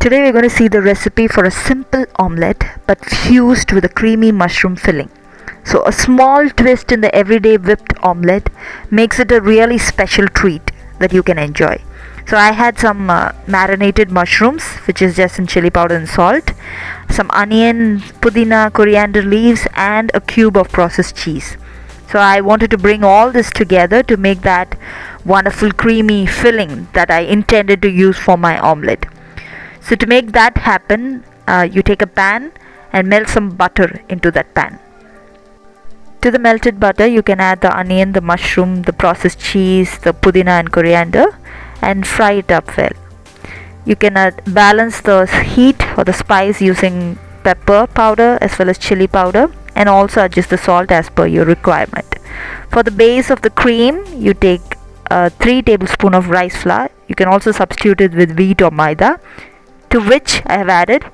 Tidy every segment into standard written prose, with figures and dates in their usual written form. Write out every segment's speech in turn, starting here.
Today we're going to see the recipe for a simple omelette but fused with a creamy mushroom filling. So a small twist in the everyday whipped omelette makes it a really special treat that you can enjoy. So I had some marinated mushrooms, which is just in chili powder and salt, some onion, pudina, coriander leaves, and a cube of processed cheese. So I wanted to bring all this together to make that wonderful creamy filling that I intended to use for my omelette. So to make that happen, you take a pan and melt some butter into that pan. To the melted butter, you can add the onion, the mushroom, the processed cheese, the pudina and coriander, and fry it up well. You can balance the heat or the spice using pepper powder as well as chili powder, and also adjust the salt as per your requirement. For the base of the cream, you take 3 tablespoons of rice flour. You can also substitute it with wheat or maida, to which I have added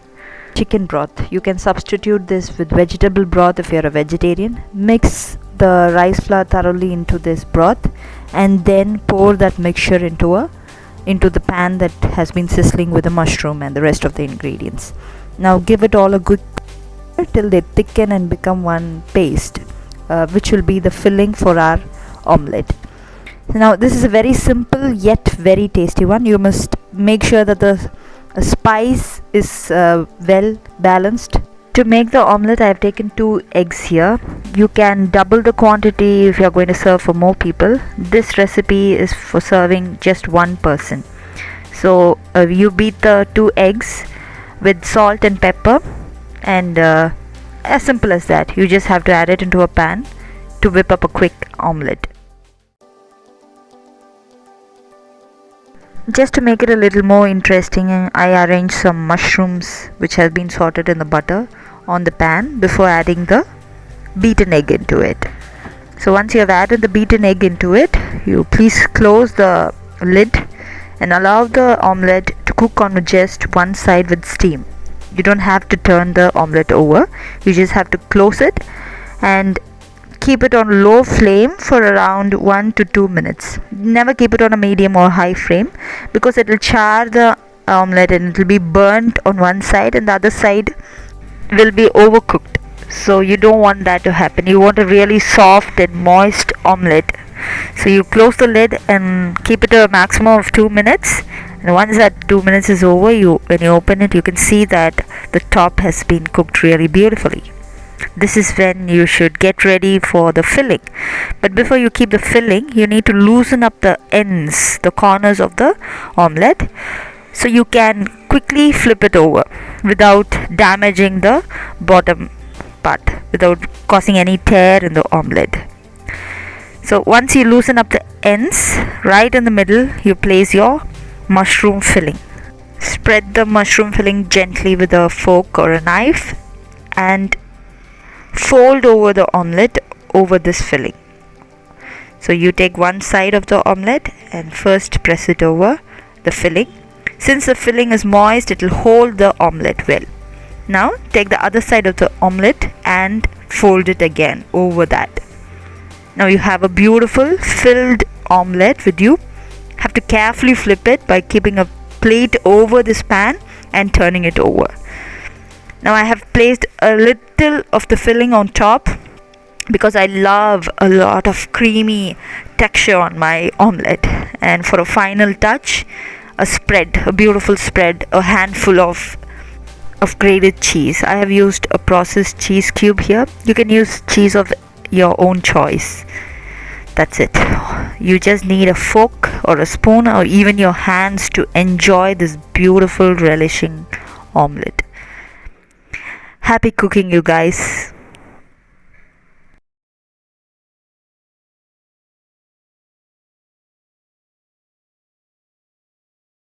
chicken broth. You can substitute this with vegetable broth if you're a vegetarian. Mix the rice flour thoroughly into this broth and then pour that mixture into the pan that has been sizzling with the mushroom and the rest of the ingredients. Now give it all a good till they thicken and become one paste, which will be the filling for our omelette. Now this is a very simple yet very tasty one. You must make sure that the spice is well balanced. To make the omelette, I have taken 2 eggs here. You can double the quantity if you are going to serve for more people. This recipe is for serving just one person. So you beat the 2 eggs with salt and pepper, and as simple as that. You just have to add it into a pan to whip up a quick omelette. Just to make it a little more interesting, I arranged some mushrooms which have been sauteed in the butter on the pan before adding the beaten egg into it. So once you have added the beaten egg into it, you please close the lid and allow the omelette to cook on just one side with steam. You don't have to turn the omelette over. You just have to close it and keep it on low flame for around 1 to 2 minutes. Never keep it on a medium or high flame, because it will char the omelette and it will be burnt on one side and the other side will be overcooked. So you don't want that to happen. You want a really soft and moist omelette. So you close the lid and keep it a maximum of 2 minutes. And once that 2 minutes is over, when you open it, you can see that the top has been cooked really beautifully. This is when you should get ready for the filling. But before you keep the filling, you need to loosen up the ends, the corners of the omelette, so you can quickly flip it over without damaging the bottom part, without causing any tear in the omelette. So once you loosen up the ends, right in the middle you place your mushroom filling. Spread the mushroom filling gently with a fork or a knife and fold over the omelette over this filling. So you take one side of the omelette and first press it over the filling. Since the filling is moist, it will hold the omelette well. Now take the other side of the omelette and fold it again over that. Now you have a beautiful filled omelette with you. Have to carefully flip it by keeping a plate over this pan and turning it over. Now I have placed a little of the filling on top because I love a lot of creamy texture on my omelette. And for a final touch, a beautiful spread, a handful of grated cheese. I have used a processed cheese cube here. You can use cheese of your own choice. That's it. You just need a fork or a spoon or even your hands to enjoy this beautiful relishing omelette. Happy cooking, you guys.